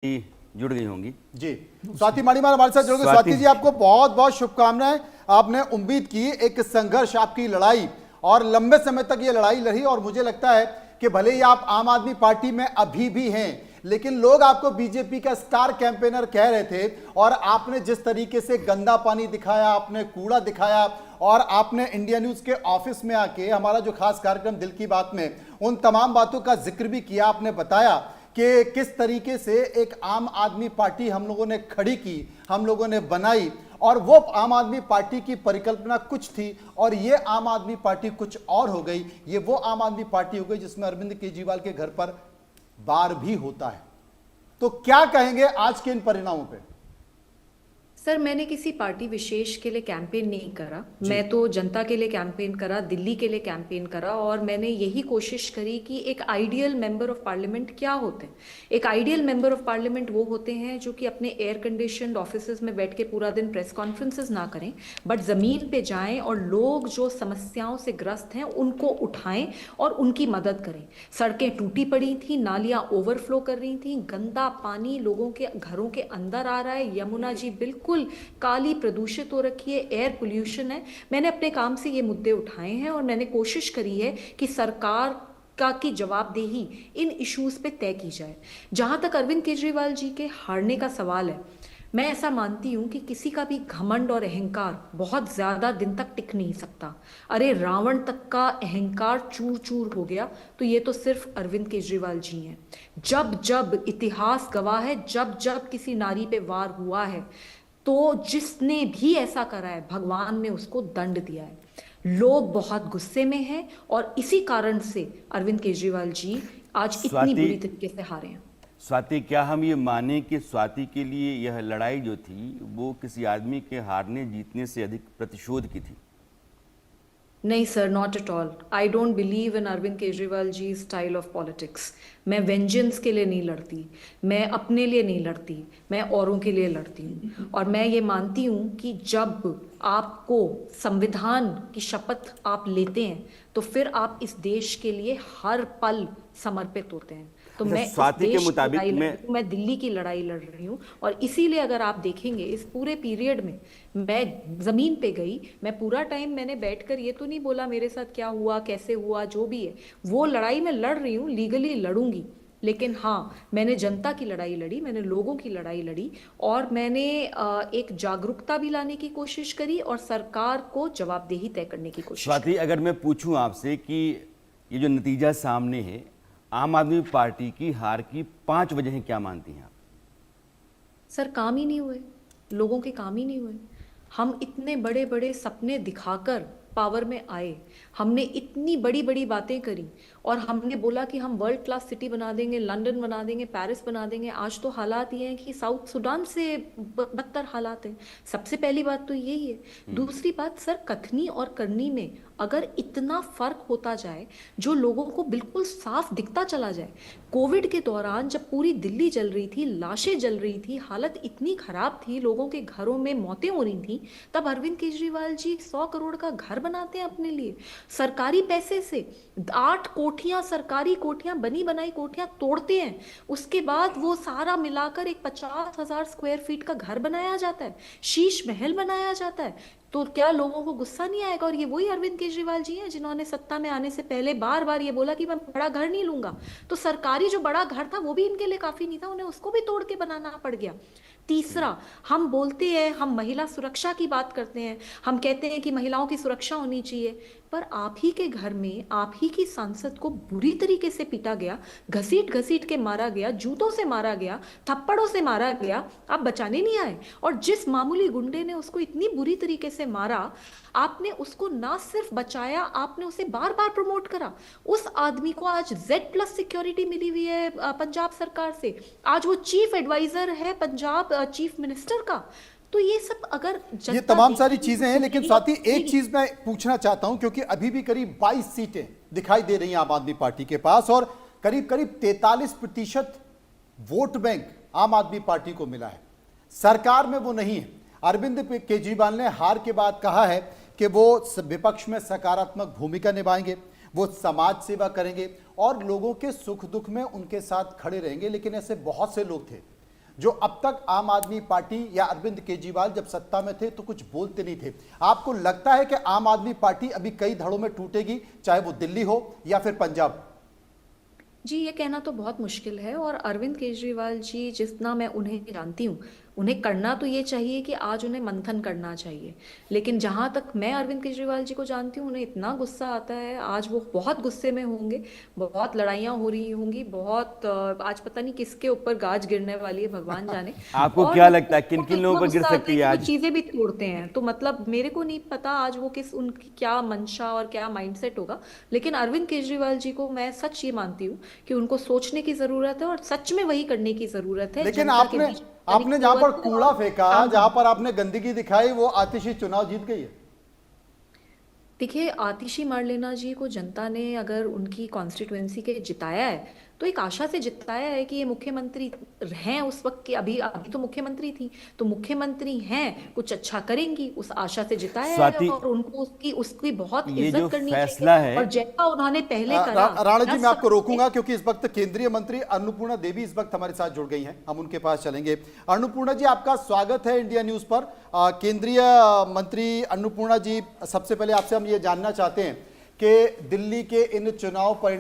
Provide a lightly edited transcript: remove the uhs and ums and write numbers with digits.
जुड़ गई होंगी। जी, स्वाति मणिमाल हमारे साथ जुड़ गए। स्वाति जी, आपको बहुत बहुत शुभकामनाएं। आपने उम्मीद की, एक संघर्ष, आपकी लड़ाई, और लंबे समय तक ये लड़ाई लड़ी, और मुझे लगता है कि भले ही आप आम आदमी पार्टी में अभी भी हैं, लेकिन लोग आपको बीजेपी का स्टार कैंपेनर कह रहे थे। और आपने जिस तरीके से गंदा पानी दिखाया, आपने कूड़ा दिखाया, और आपने इंडिया न्यूज के ऑफिस में आके हमारा जो खास कार्यक्रम दिल की बात में उन तमाम बातों का जिक्र भी किया। आपने बताया कि किस तरीके से एक आम आदमी पार्टी हम लोगों ने खड़ी की, हम लोगों ने बनाई, और वो आम आदमी पार्टी की परिकल्पना कुछ थी और ये आम आदमी पार्टी कुछ और हो गई। ये वो आम आदमी पार्टी हो गई जिसमें अरविंद केजरीवाल के घर पर बार भी होता है। तो क्या कहेंगे आज के इन परिणामों पे? सर, मैंने किसी पार्टी विशेष के लिए कैंपेन नहीं करा। मैं तो जनता के लिए कैंपेन करा, दिल्ली के लिए कैंपेन करा, और मैंने यही कोशिश करी कि एक आइडियल मेंबर ऑफ पार्लियामेंट क्या होते हैं। एक आइडियल मेंबर ऑफ पार्लियामेंट वो होते हैं जो कि अपने एयर कंडीशनड ऑफिसेज में बैठ के पूरा दिन प्रेस कॉन्फ्रेंसेस ना करें, बट ज़मीन पे जाएं और लोग जो समस्याओं से ग्रस्त हैं उनको उठाएं और उनकी मदद करें। सड़कें टूटी पड़ी थी, नालियाँ ओवरफ्लो कर रही थी, गंदा पानी लोगों के घरों के अंदर आ रहा है, यमुना जी बिल्कुल काली प्रदूषित हो रखी है, एयर पोल्यूशन है। मैंने अपने काम से ये मुद्दे उठाए हैं और मैंने कोशिश करी है कि सरकार का की जवाबदेही इन इश्यूज पे तय की जाए। जहां तक अरविंद केजरीवाल जी के हारने का सवाल है, मैं ऐसा मानती हूं कि किसी का भी घमंड और अहंकार बहुत ज्यादा दिन तक टिक नहीं सकता। अरे रावण तक का अहंकार चूर चूर हो गया, तो ये तो सिर्फ अरविंद केजरीवाल जी हैं। जब जब इतिहास गवाह है, जब जब किसी नारी पे वार हुआ है, तो जिसने भी ऐसा करा है भगवान ने उसको दंड दिया है। लोग बहुत गुस्से में हैं और इसी कारण से अरविंद केजरीवाल जी आज इतनी बुरी तरीके से हारे हैं। स्वाति, क्या हम ये माने कि स्वाति के लिए यह लड़ाई जो थी वो किसी आदमी के हारने जीतने से अधिक प्रतिशोध की थी? नहीं sir, not at all. I don't believe in Arvind Kejriwal ji style of politics. मैं वेंजेंस के लिए नहीं लड़ती, मैं अपने लिए नहीं लड़ती, मैं औरों के लिए लड़ती हूँ। और मैं ये मानती हूँ कि जब आपको संविधान की शपथ आप लेते हैं तो फिर आप इस देश के लिए हर पल समर्पित होते हैं। तो मैं स्वाति के मुताबिक मैं दिल्ली की लड़ाई लड़ रही हूँ, और इसीलिए अगर आप देखेंगे इस पूरे पीरियड में मैं जमीन पे गई, मैं पूरा टाइम मैंने बैठकर ये तो नहीं बोला मेरे साथ क्या हुआ, कैसे हुआ, जो भी है वो लड़ाई मैं लड़ रही हूँ, लीगली लड़ूंगी। लेकिन हाँ, मैंने जनता की लड़ाई लड़ी, मैंने लोगों की लड़ाई लड़ी, और मैंने एक जागरूकता भी लाने की कोशिश करी और सरकार को जवाबदेही तय करने की कोशिश। स्वाति, अगर मैं पूछूं आपसे कि ये जो नतीजा सामने है, आम आदमी पार्टी की हार की 5 वजहें क्या मानती हैं आप? सर, काम ही नहीं हुए, लोगों के काम ही नहीं हुए। हम इतने बड़े बड़े सपने दिखाकर पावर में आए, हमने इतनी बड़ी बड़ी बातें करी, और हमने बोला कि हम वर्ल्ड क्लास सिटी बना देंगे, लंदन बना देंगे, पेरिस बना देंगे। आज तो हालात ये हैं कि साउथ सुडान से बदतर हालात हैं। सबसे पहली बात तो यही है। दूसरी बात, सर, कथनी और करनी में अगर इतना फर्क होता जाए, जो लोगों को बिल्कुल साफ दिखता चला जाए। कोविड के दौरान जब पूरी दिल्ली जल रही थी, लाशें जल रही थी, हालत इतनी खराब थी, लोगों के घरों में मौतें हो रही थी, तब अरविंद केजरीवाल जी 100 करोड़ का घर बनाते हैं अपने लिए सरकारी पैसे से। 8 कोठियां, सरकारी कोठियां, बनी बनाई कोठियां तोड़ते हैं, उसके बाद वो सारा मिलाकर एक 50,000 स्क्वायर फीट का घर बनाया जाता है, शीश महल बनाया जाता है। तो क्या लोगों को गुस्सा नहीं आएगा? और ये वही अरविंद केजरीवाल जी हैं जिन्होंने सत्ता में आने से पहले बार बार ये बोला कि मैं बड़ा घर नहीं लूंगा। तो सरकारी जो बड़ा घर था वो भी इनके लिए काफी नहीं था, उन्हें उसको भी तोड़ के बनाना पड़ गया। तीसरा, हम बोलते हैं, हम महिला सुरक्षा की बात करते हैं, हम कहते हैं कि महिलाओं की सुरक्षा होनी चाहिए, पर आप ही के घर में आप ही की सांसद को बुरी तरीके से पीटा गया, घसीट घसीट के मारा गया, जूतों से मारा गया, थप्पड़ों से मारा गया, आप बचाने नहीं आए। और जिस मामूली गुंडे ने उसको इतनी बुरी तरीके से मारा, आपने उसको ना सिर्फ बचाया, आपने उसे बार बार प्रमोट करा। उस आदमी को आज Z+ सिक्योरिटी मिली हुई है पंजाब सरकार से, आज वो चीफ एडवाइजर है पंजाब चीफ मिनिस्टर का। तो ये सब अगर ये तमाम सारी चीजें हैं, लेकिन स्वाति, एक चीज मैं पूछना चाहता हूं, क्योंकि अभी भी करीब 22 सीटें दिखाई दे रही हैं आम आदमी पार्टी के पास, और करीब करीब 43% वोट बैंक आम आदमी पार्टी को मिला है। सरकार में वो नहीं है। अरविंद केजरीवाल ने हार के बाद कहा है कि वो विपक्ष में सकारात्मक भूमिका निभाएंगे, वो समाज सेवा करेंगे और लोगों के सुख दुख में उनके साथ खड़े रहेंगे। लेकिन ऐसे बहुत से लोग थे जो अब तक आम आदमी पार्टी या अरविंद केजरीवाल जब सत्ता में थे तो कुछ बोलते नहीं थे। आपको लगता है कि आम आदमी पार्टी अभी कई धड़ों में टूटेगी, चाहे वो दिल्ली हो या फिर पंजाब? जी, ये कहना तो बहुत मुश्किल है। और अरविंद केजरीवाल जी, जितना मैं उन्हें जानती हूँ, उन्हें करना तो ये चाहिए कि आज उन्हें मंथन करना चाहिए। लेकिन जहाँ तक मैं अरविंद केजरीवाल जी को जानती हूँ, उन्हें इतना गुस्सा आता है, आज वो बहुत गुस्से में होंगे, बहुत लड़ाइयाँ हो रही होंगी, बहुत आज पता नहीं किसके ऊपर गाज गिरने वाली है, भगवान जाने। आपको और क्या लगता है किन उनको किन इतना लोगों पर गिर गुस्सा आता सकती है है कि वो आज? चीजें भी तोड़ते हैं। तो मतलब मेरे को नहीं पता आज वो किस उनकी क्या मंशा और क्या माइंडसेट होगा। लेकिन अरविंद केजरीवाल जी को मैं सच ये मानती हूँ कि उनको सोचने की जरूरत है और सच में वही करने की जरूरत है। लेकिन जनता के आपने बीच आपने जहां पर तरीके कूड़ा और फेंका, काम जहां करना। पर आपने गंदगी दिखाई, वो आतिशी चुनाव जीत गई है। देखिए, आतिशी मारलेना जी को जनता ने अगर उनकी कॉन्स्टिट्युएंसी के जिताया है तो एक आशा से जिताया है कि ये मुख्यमंत्री हैं उस वक्त की। अभी अभी तो मुख्यमंत्री थी, तो मुख्यमंत्री हैं, कुछ अच्छा करेंगी, उस आशा से जिताया है। स्वाति, और उनको उसकी उसकी बहुत ये जो इज्जत करनी फैसला चाहिए। है, और जैसा उन्होंने पहले करा, राणा जी, हर मैं आपको सबसे रोकूंगा क्योंकि इस वक्त केंद्रीय मंत्री अन्नपूर्णा देवी इस वक्त हमारे साथ जुड़ गई हैं, हम उनके पास चलेंगे। अन्नपूर्णा जी, आपका स्वागत है इंडिया न्यूज पर। केंद्रीय मंत्री अन्नपूर्णा जी, सबसे पहले आपसे हम ये जानना चाहते हैं कि दिल्ली के इन चुनाव परिणाम